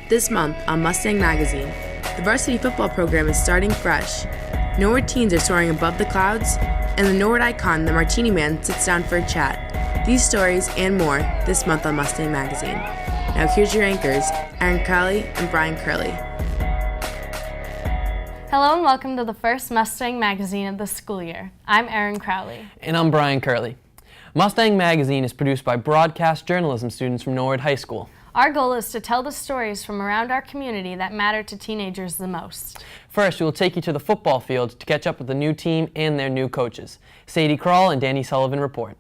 This month on Mustang Magazine, the Varsity Football program is starting fresh. Norwood teens are soaring above the clouds, and the Norwood icon, the Martini Man, sits down for a chat. These stories and more this month on Mustang Magazine. Now here's your anchors, Erin Crowley and Brian Curley. Hello and welcome to the first Mustang Magazine of the school year. I'm Erin Crowley. And I'm Brian Curley. Mustang Magazine is produced by broadcast journalism students from Norwood High School. Our goal is to tell the stories from around our community that matter to teenagers the most. First, we will take you to the football field to catch up with the new team and their new coaches. Sadie Kroll and Danny Sullivan report.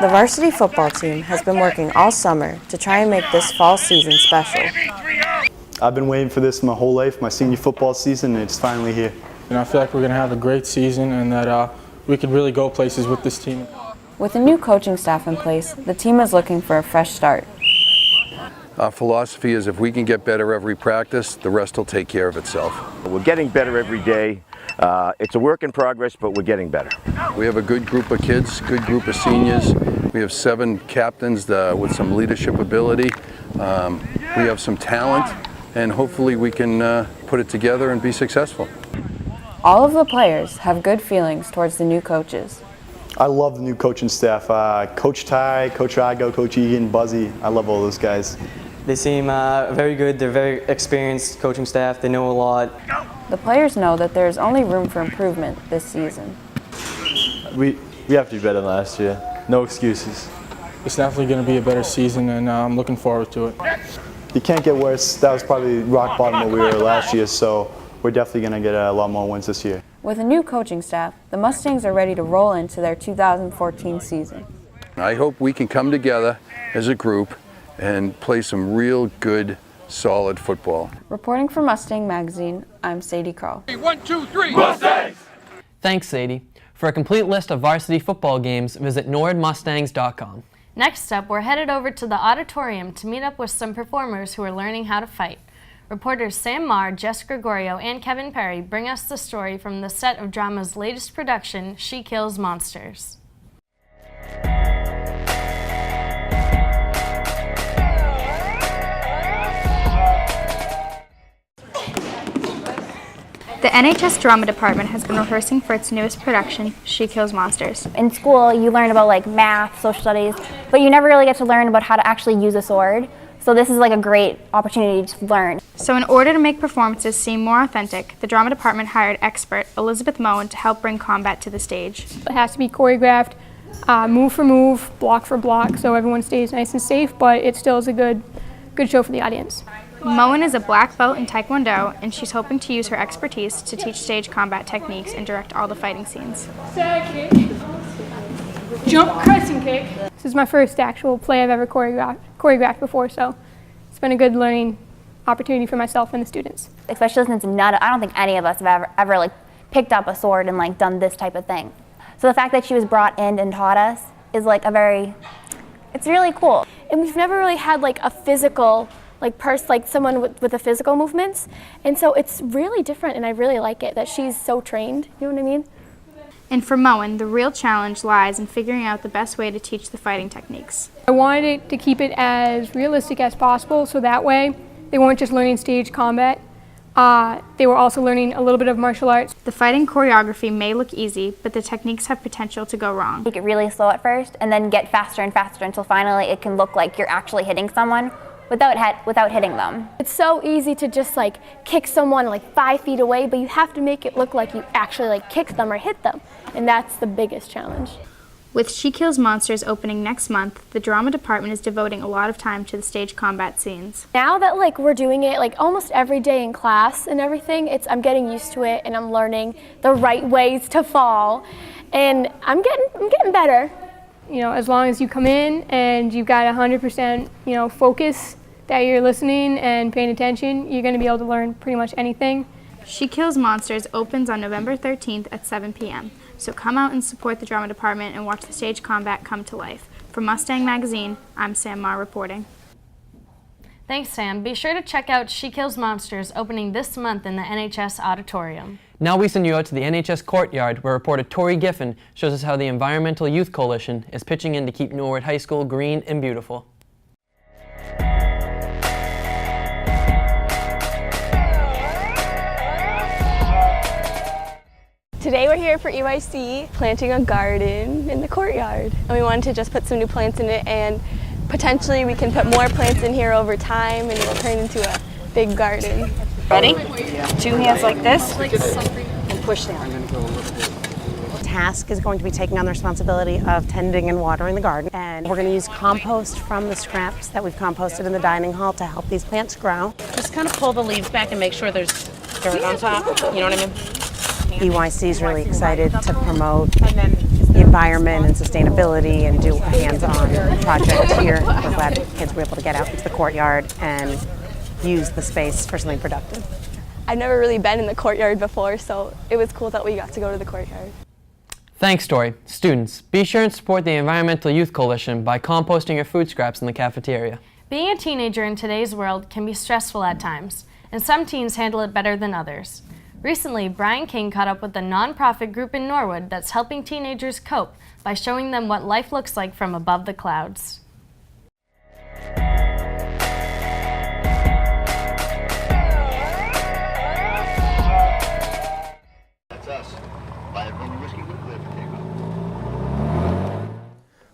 The varsity football team has been working all summer to try and make this fall season special. I've been waiting for this my whole life, my senior football season, and it's finally here. And I feel like we're going to have a great season and that we could really go places with this team. With a new coaching staff in place, the team is looking for a fresh start. Our philosophy is if we can get better every practice, the rest will take care of itself. We're getting better every day. It's a work in progress, but we're getting better. We have a good group of kids, good group of seniors. We have 7 captains with some leadership ability. We have some talent, and hopefully we can put it together and be successful. All of the players have good feelings towards the new coaches. I love the new coaching staff. Coach Ty, Coach Igo, Coach Egan, Buzzy. I love all those guys. They seem very good. They're very experienced coaching staff. They know a lot. The players know that there is only room for improvement this season. We have to be better than last year. No excuses. It's definitely going to be a better season, and I'm looking forward to it. You can't get worse. That was probably rock bottom where we were last year, so we're definitely going to get a lot more wins this year. With a new coaching staff, the Mustangs are ready to roll into their 2014 season. I hope we can come together as a group and play some real good, solid football. Reporting for Mustang Magazine, I'm Sadie Kroll. 1, 2, 3, Mustangs! Thanks, Sadie. For a complete list of varsity football games, visit NorwoodMustangs.com. Next up, we're headed over to the auditorium to meet up with some performers who are learning how to fight. Reporters Sam Marr, Jess Gregorio, and Kevin Perry bring us the story from the set of drama's latest production, She Kills Monsters. The NHS Drama Department has been rehearsing for its newest production, She Kills Monsters. In school, you learn about like math, social studies, but you never really get to learn about how to actually use a sword. So this is like a great opportunity to learn. So in order to make performances seem more authentic, the Drama Department hired expert Elizabeth Moen to help bring combat to the stage. It has to be choreographed, move for move, block for block, so everyone stays nice and safe, but it still is a good show for the audience. Moen is a black belt in Taekwondo, and she's hoping to use her expertise to teach stage combat techniques and direct all the fighting scenes. Side kick, jump crescent kick. This is my first actual play I've ever choreographed before, so it's been a good learning opportunity for myself and the students. Especially since I don't think any of us have ever like picked up a sword and like done this type of thing. So the fact that she was brought in and taught us is like it's really cool. And we've never really had like a physical like someone with the physical movements, and so it's really different, and I really like it that she's so trained, you know what I mean? And for Moen, the real challenge lies in figuring out the best way to teach the fighting techniques. I wanted to keep it as realistic as possible, so that way they weren't just learning stage combat, they were also learning a little bit of martial arts. The fighting choreography may look easy, but the techniques have potential to go wrong. Take it really slow at first, and then get faster and faster until finally it can look like you're actually hitting someone without hitting them. It's so easy to just like kick someone like 5 feet away, but you have to make it look like you actually like kicked them or hit them, and that's the biggest challenge. With She Kills Monsters opening next month, the Drama Department is devoting a lot of time to the stage combat scenes. Now that like we're doing it like almost every day in class and everything, I'm getting used to it, and I'm learning the right ways to fall, and I'm getting better. You know, as long as you come in and you've got 100% focus, that you're listening and paying attention, you're going to be able to learn pretty much anything. She Kills Monsters opens on November 13th at 7 p.m. So come out and support the Drama Department and watch the stage combat come to life. For Mustang Magazine, I'm Sam Marr reporting. Thanks, Sam. Be sure to check out She Kills Monsters opening this month in the NHS Auditorium. Now we send you out to the NHS courtyard where reporter Tori Giffen shows us how the Environmental Youth Coalition is pitching in to keep Norwood High School green and beautiful. Today we're here for EYC, planting a garden in the courtyard. And we wanted to just put some new plants in it, and potentially we can put more plants in here over time and it'll turn into a big garden. Ready? 2 hands like this and push down. Task is going to be taking on the responsibility of tending and watering the garden. And we're going to use compost from the scraps that we've composted in the dining hall to help these plants grow. Just kind of pull the leaves back and make sure there's dirt on top, you know what I mean? EYC is really excited to promote the environment and sustainability and do a hands-on project here. We're glad that kids were able to get out into the courtyard and use the space for something productive. I've never really been in the courtyard before, so it was cool that we got to go to the courtyard. Thanks, Tori. Students, be sure and support the Environmental Youth Coalition by composting your food scraps in the cafeteria. Being a teenager in today's world can be stressful at times, and some teens handle it better than others. Recently, Brian King caught up with a nonprofit group in Norwood that's helping teenagers cope by showing them what life looks like from above the clouds. That's us. Buy a brand new whiskey, we're clear for takeoff.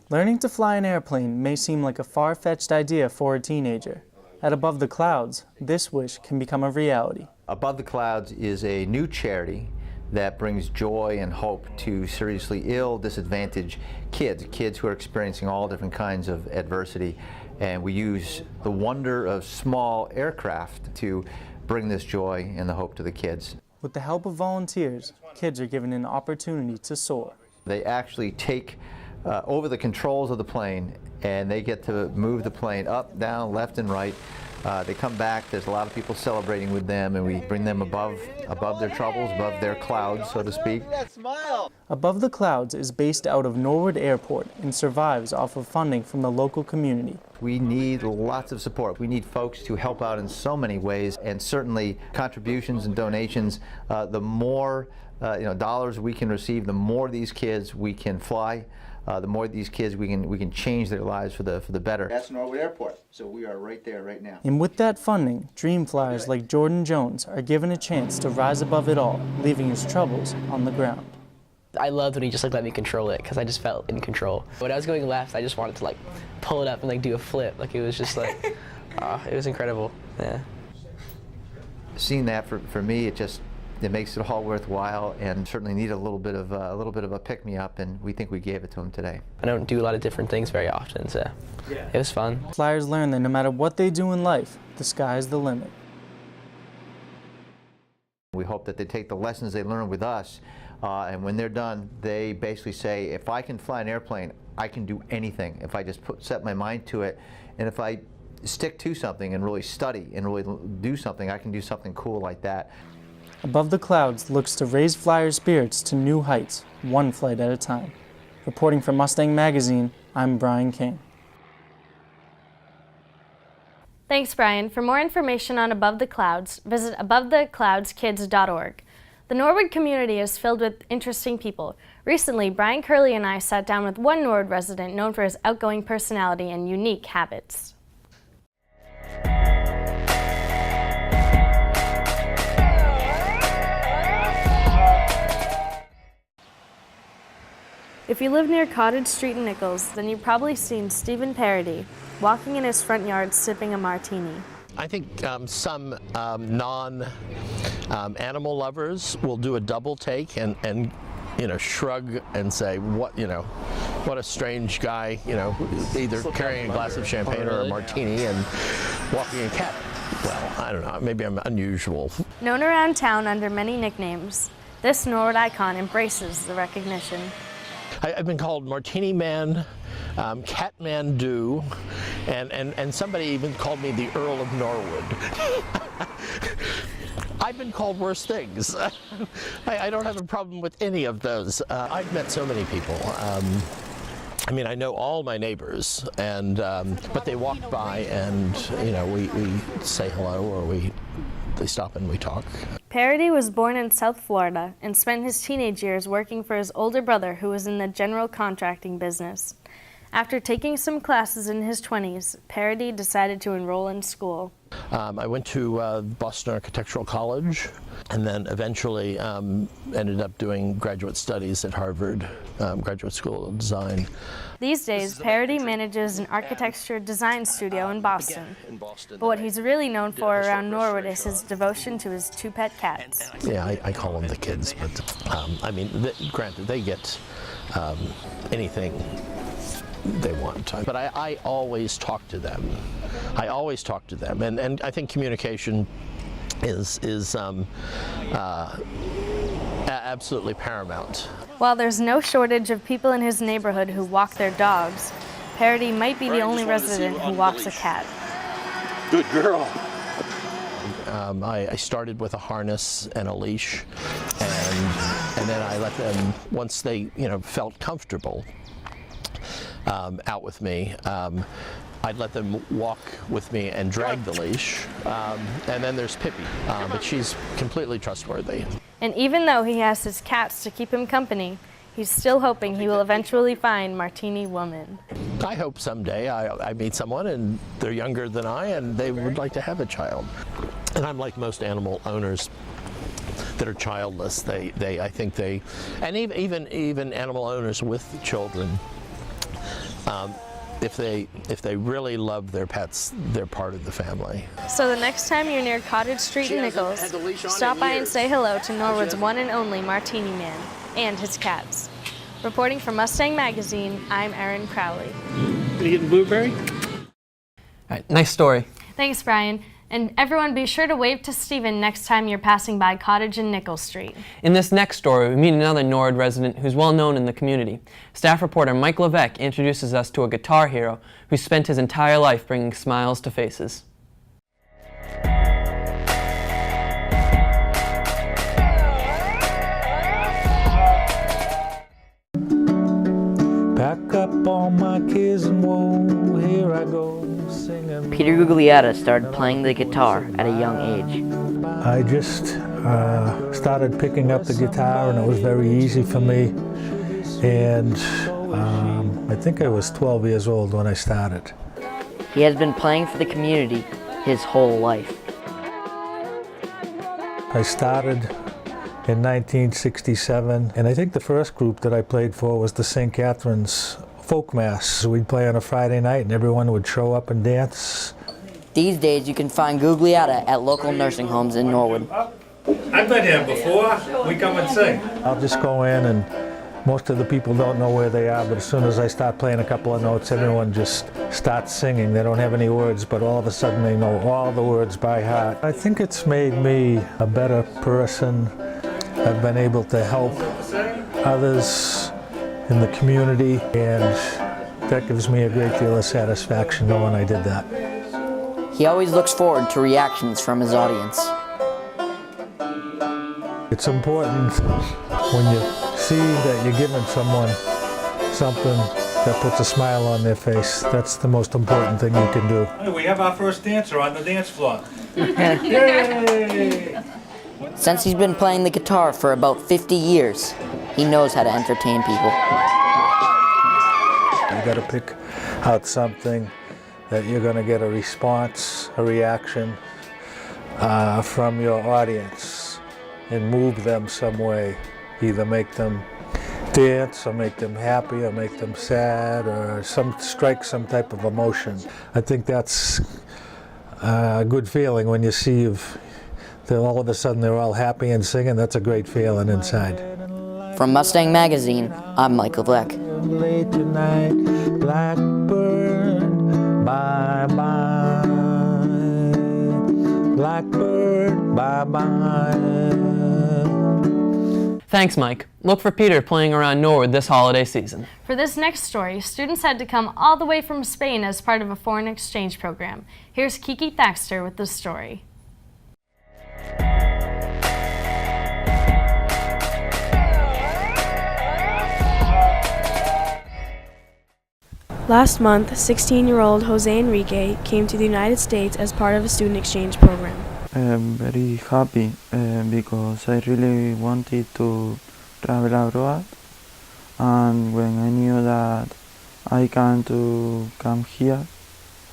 Learning to fly an airplane may seem like a far-fetched idea for a teenager. At Above the Clouds, this wish can become a reality. Above the Clouds is a new charity that brings joy and hope to seriously ill, disadvantaged kids who are experiencing all different kinds of adversity. And we use the wonder of small aircraft to bring this joy and the hope to the kids. With the help of volunteers, kids are given an opportunity to soar. They actually take over the controls of the plane, and they get to move the plane up, down, left, and right. They come back, there's a lot of people celebrating with them, and we bring them above their troubles, above their clouds, so to speak. Above the Clouds is based out of Norwood Airport and survives off of funding from the local community. We need lots of support. We need folks to help out in so many ways, and certainly contributions and donations. The more dollars we can receive, the more these kids we can fly. The more these kids we can change their lives for the better. That's Norwood Airport, so we are right there right now. And with that funding, dream flyers like Jordan Jones are given a chance to rise above it all, leaving his troubles on the ground. I loved when he just let me control it, because I just felt in control. When I was going left, I just wanted to pull it up and do a flip. It was just it was incredible. Yeah. Seeing that for me, it makes it all worthwhile, and certainly need a little bit of a pick-me-up, and we think we gave it to him today. I don't do a lot of different things very often, so it was fun. Flyers learn that no matter what they do in life, the sky is the limit. We hope that they take the lessons they learn with us, and when they're done, they basically say, if I can fly an airplane, I can do anything. If I just set my mind to it, and if I stick to something and really study and really do something, I can do something cool like that. Above the Clouds looks to raise flyer spirits to new heights, one flight at a time. Reporting for Mustang Magazine, I'm Brian King. Thanks, Brian. For more information on Above the Clouds, visit abovethecloudskids.org. The Norwood community is filled with interesting people. Recently, Brian Curley and I sat down with one Norwood resident known for his outgoing personality and unique habits. If you live near Cottage Street in Nichols, then you've probably seen Stephen Parody walking in his front yard sipping a martini. I think some non-animal lovers will do a double take and shrug and say, what a strange guy, either carrying a glass of champagne or a martini and walking a cat. Well, I don't know, maybe I'm unusual. Known around town under many nicknames, this Norwood icon embraces the recognition. I've been called Martini Man, Catmandu, and somebody even called me the Earl of Norwood. I've been called worse things. I don't have a problem with any of those. I've met so many people. I know all my neighbors, but they walk by and we say hello, or they stop and we talk. Parody was born in South Florida and spent his teenage years working for his older brother who was in the general contracting business. After taking some classes in his 20s, Parody decided to enroll in school. I went to Boston Architectural College and then eventually ended up doing graduate studies at Harvard Graduate School of Design. These days, Parody manages an architecture design studio in Boston. But what he's really known for around Norwood is his devotion to his 2 pet cats. Yeah, I call them the kids, but I mean, granted, they get anything they want. But I always talk to them. I always talk to them, and I think communication is absolutely paramount. While there's no shortage of people in his neighborhood who walk their dogs, Parody might be the only resident who walks a cat. Good girl. I started with a harness and a leash, and then I let them, once they felt comfortable out with me, I'd let them walk with me and drag the leash. And then there's Pippi, but she's completely trustworthy. And even though he has his cats to keep him company, he's still hoping he will eventually find Martini Woman. I hope someday I meet someone and they're younger than I and they would like to have a child. And I'm like most animal owners that are childless. I think they, and even animal owners with children, if they really love their pets, they're part of the family. So the next time you're near Cottage Street in Nichols, stop by and say hello to Norwood's one and only Martini Man and his cats. Reporting for Mustang Magazine, I'm Erin Crowley. You getting blueberry? All right, nice story. Thanks, Brian. And everyone be sure to wave to Stephen next time you're passing by Cottage and Nichols Street. In this next story, we meet another Norwood resident who's well known in the community. Staff reporter Mike Levesque introduces us to a guitar hero who spent his entire life bringing smiles to faces. Pack up all my kids and whoa, here I go singing. Peter Gugliotta started playing the guitar at a young age. I just started picking up the guitar and it was very easy for me. And I think I was 12 years old when I started. He has been playing for the community his whole life. I started in 1967, and I think the first group that I played for was the St. Catherine's Folk Mass. We'd play on a Friday night and everyone would show up and dance. These days you can find Gugliotta at local nursing homes in Norwood. I've been here before. We come and sing. I'll just go in and most of the people don't know where they are, but as soon as I start playing a couple of notes, everyone just starts singing. They don't have any words, but all of a sudden they know all the words by heart. I think it's made me a better person. I've been able to help others in the community, and that gives me a great deal of satisfaction knowing I did that. He always looks forward to reactions from his audience. It's important when you see that you're giving someone something that puts a smile on their face. That's the most important thing you can do. Hey, we have our first dancer on the dance floor. Yay! Since he's been playing the guitar for about 50 years, he knows how to entertain people. You got to pick out something that you're going to get a response, a reaction from your audience and move them some way. Either make them dance or make them happy or make them sad or strike some type of emotion. I think that's a good feeling when you see all of a sudden they're all happy and singing. That's a great feeling inside. From Mustang Magazine, I'm Michael Vleck. Late tonight, blackbird, bye-bye. Blackbird, bye-bye. Thanks, Mike. Look for Peter playing around Norwood this holiday season. For this next story, students had to come all the way from Spain as part of a foreign exchange program. Here's Kiki Thaxter with the story. Last month, 16-year-old Jose Enrique came to the United States as part of a student exchange program. Very happy because I really wanted to travel abroad, and when I knew that I can come here,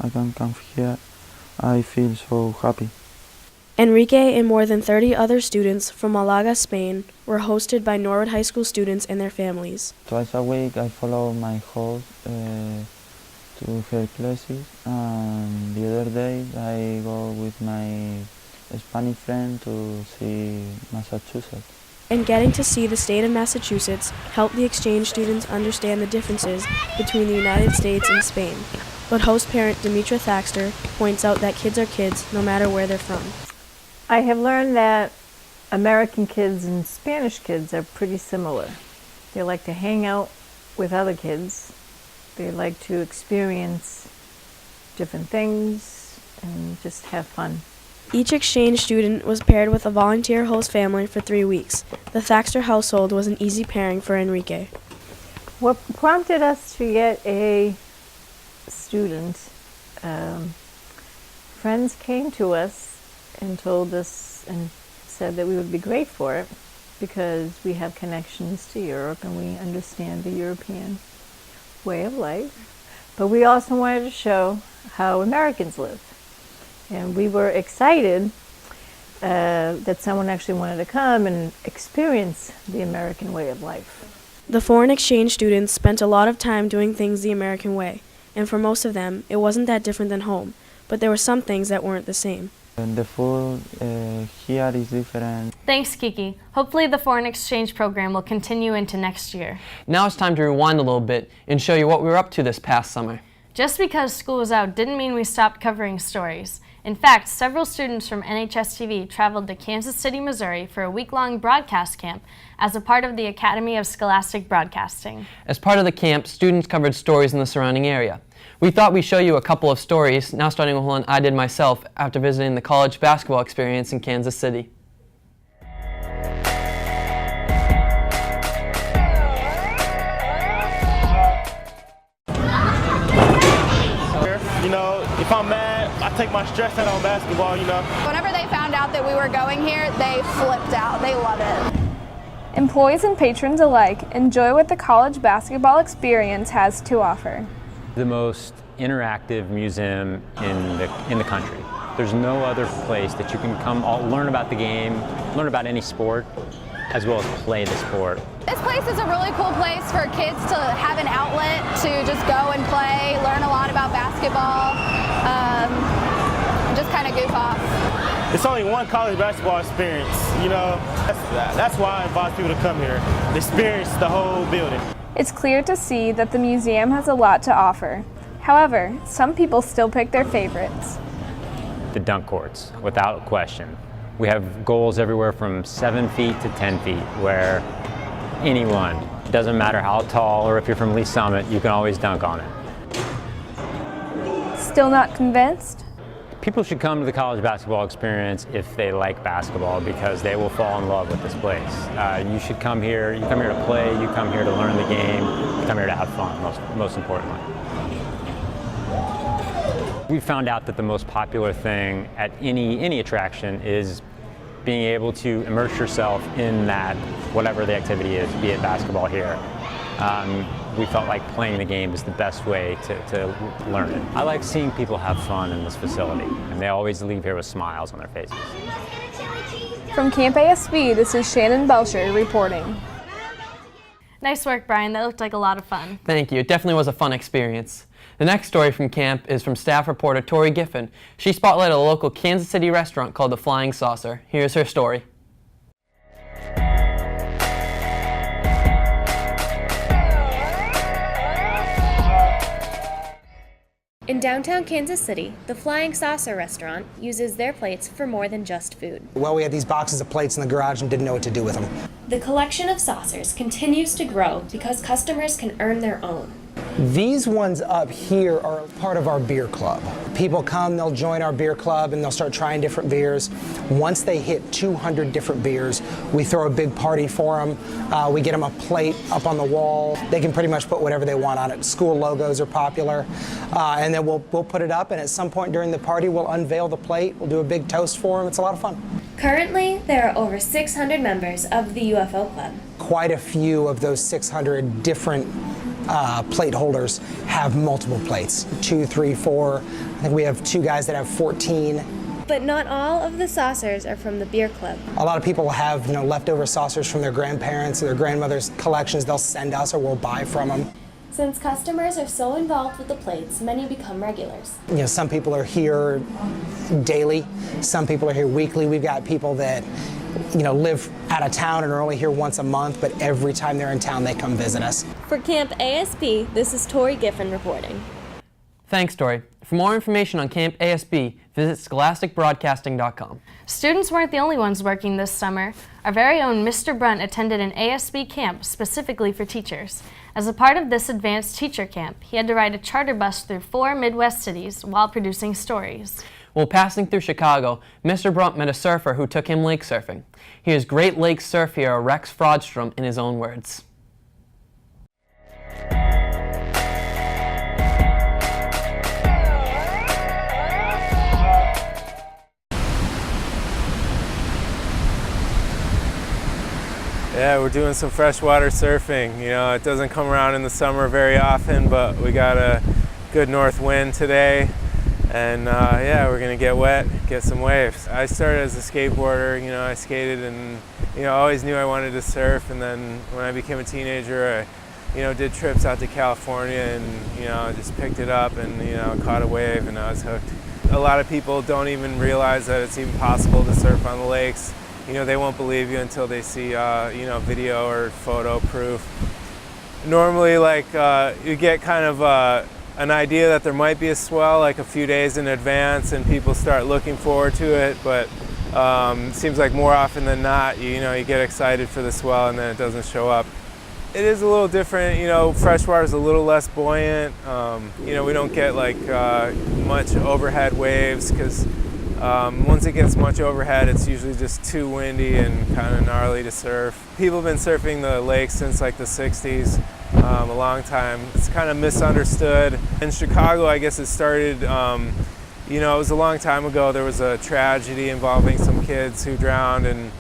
I feel so happy. Enrique and more than 30 other students from Malaga, Spain, were hosted by Norwood High School students and their families. Twice a week I follow my host to her classes, and the other day I go with my Spanish friend to see Massachusetts. And getting to see the state of Massachusetts helped the exchange students understand the differences between the United States and Spain. But host parent Demetra Thaxter points out that kids are kids no matter where they're from. I have learned that American kids and Spanish kids are pretty similar. They like to hang out with other kids. They like to experience different things and just have fun. Each exchange student was paired with a volunteer host family for 3 weeks. The Thaxter household was an easy pairing for Enrique. What prompted us to get a student, friends came to us and told us and said that we would be great for it because we have connections to Europe and we understand the European way of life. But we also wanted to show how Americans live. And we were excited that someone actually wanted to come and experience the American way of life. The foreign exchange students spent a lot of time doing things the American way, and for most of them, it wasn't that different than home, but there were some things that weren't the same. And the food here is different. Thanks, Kiki. Hopefully the foreign exchange program will continue into next year. Now it's time to rewind a little bit and show you what we were up to this past summer. Just because school was out didn't mean we stopped covering stories. In fact, several students from NHS-TV traveled to Kansas City, Missouri for a week-long broadcast camp as a part of the Academy of Scholastic Broadcasting. As part of the camp, students covered stories in the surrounding area. We thought we'd show you a couple of stories, now starting with one I did myself after visiting the college basketball experience in Kansas City. You know, if I'm mad, I take my stress out on basketball, you know. Whenever they found out that we were going here, they flipped out. They love it. Employees and patrons alike enjoy what the college basketball experience has to offer. The most interactive museum in the country. There's no other place that you can come learn about the game, learn about any sport, as well as play the sport. This place is a really cool place for kids to have an outlet to just go and play, learn a lot about basketball, just kind of goof off. It's only one college basketball experience, you know. That's why I invite people to come here, to experience the whole building. It's clear to see that the museum has a lot to offer. However, some people still pick their favorites. The dunk courts, without question. We have goals everywhere from 7 feet to 10 feet where anyone, doesn't matter how tall or if you're from Lee Summit, you can always dunk on it. Still not convinced? People should come to the college basketball experience if they like basketball because they will fall in love with this place. You should come here. You come here to play. You come here to learn the game. You come here to have fun, most importantly. We found out that the most popular thing at any attraction is being able to immerse yourself in that, whatever the activity is, be it basketball here. We felt like playing the game is the best way to learn it. I like seeing people have fun in this facility, and they always leave here with smiles on their faces. From Camp ASB, this is Shannon Belcher reporting. Nice work, Brian. That looked like a lot of fun. Thank you. It definitely was a fun experience. The next story from camp is from staff reporter Tori Giffen. She spotlighted a local Kansas City restaurant called the Flying Saucer. Here's her story. In downtown Kansas City, the Flying Saucer restaurant uses their plates for more than just food. Well, we had these boxes of plates in the garage and didn't know what to do with them. The collection of saucers continues to grow because customers can earn their own. These ones up here are part of our beer club. People come, they'll join our beer club, and they'll start trying different beers. Once they hit 200 different beers, we throw a big party for them. We get them a plate up on the wall. They can pretty much put whatever they want on it. School logos are popular. And then we'll put it up, and at some point during the party, we'll unveil the plate. We'll do a big toast for them. It's a lot of fun. Currently, there are over 600 members of the UFO Club. Quite a few of those 600 different plate holders have multiple plates. 2, 3, 4. I think we have 2 guys that have 14. But not all of the saucers are from the beer club. A lot of people have, leftover saucers from their grandparents or their grandmother's collections. They'll send us or we'll buy from them. Since customers are so involved with the plates, many become regulars. Some people are here daily. Some people are here weekly. We've got people that live out of town and are only here once a month, but every time they're in town, they come visit us. For Camp ASB, this is Tori Giffen reporting. Thanks, Tori. For more information on Camp ASB, visit scholasticbroadcasting.com. Students weren't the only ones working this summer. Our very own Mr. Brunt attended an ASB camp specifically for teachers. As a part of this advanced teacher camp, he had to ride a charter bus through 4 Midwest cities while producing stories. While passing through Chicago, Mr. Brunt met a surfer who took him lake surfing. Here's Great Lakes surf hero Rex Frodstrom in his own words. Yeah, we're doing some freshwater surfing. It doesn't come around in the summer very often, but we got a good north wind today. And yeah, we're gonna get wet, get some waves. I started as a skateboarder, I skated and, always knew I wanted to surf. And then when I became a teenager, I, did trips out to California and, just picked it up and, caught a wave and I was hooked. A lot of people don't even realize that it's even possible to surf on the lakes. They won't believe you until they see, video or photo proof. Normally, you get kind of an idea that there might be a swell like a few days in advance and people start looking forward to it, but it seems like more often than not, you get excited for the swell and then it doesn't show up. It is a little different, freshwater is a little less buoyant. We don't get much overhead waves because once it gets much overhead, it's usually just too windy and kind of gnarly to surf. People have been surfing the lake since the 60s. A long time. It's kind of misunderstood. In Chicago, I guess it started, it was a long time ago. There was a tragedy involving some kids who drowned, and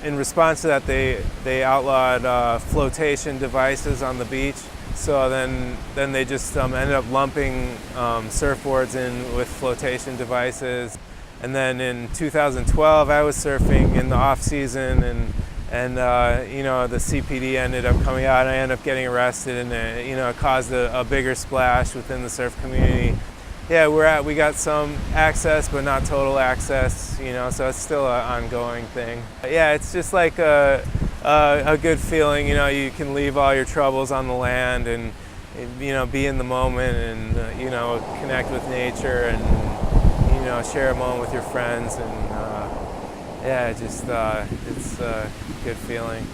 in response to that, they outlawed flotation devices on the beach. So then they just ended up lumping surfboards in with flotation devices. And then in 2012, I was surfing in the off season and the CPD ended up coming out and I ended up getting arrested and it caused a bigger splash within the surf community. Yeah, we got some access but not total access, so it's still an ongoing thing. Yeah, it's just like a good feeling, you can leave all your troubles on the land and be in the moment and connect with nature and share a moment with your friends and yeah, it's a good feeling.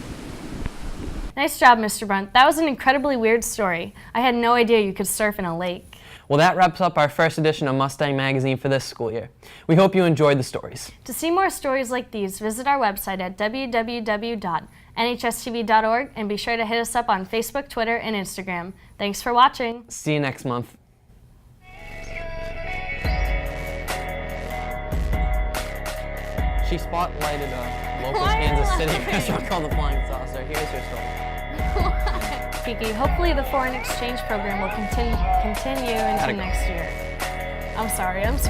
Nice job, Mr. Brunt. That was an incredibly weird story. I had no idea you could surf in a lake. Well, that wraps up our first edition of Mustang Magazine for this school year. We hope you enjoyed the stories. To see more stories like these, visit our website at www.nhs-tv.org and be sure to hit us up on Facebook, Twitter, and Instagram. Thanks for watching. See you next month. She spotlighted a local Kansas City restaurant called the Flying Saucer. Here's her story. Kiki, hopefully the foreign exchange program will continue into next year. I'm sorry. Nice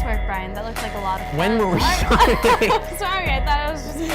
work, Brian. That looked like a lot of fun. When were we starting? I'm sorry, I thought I was just going.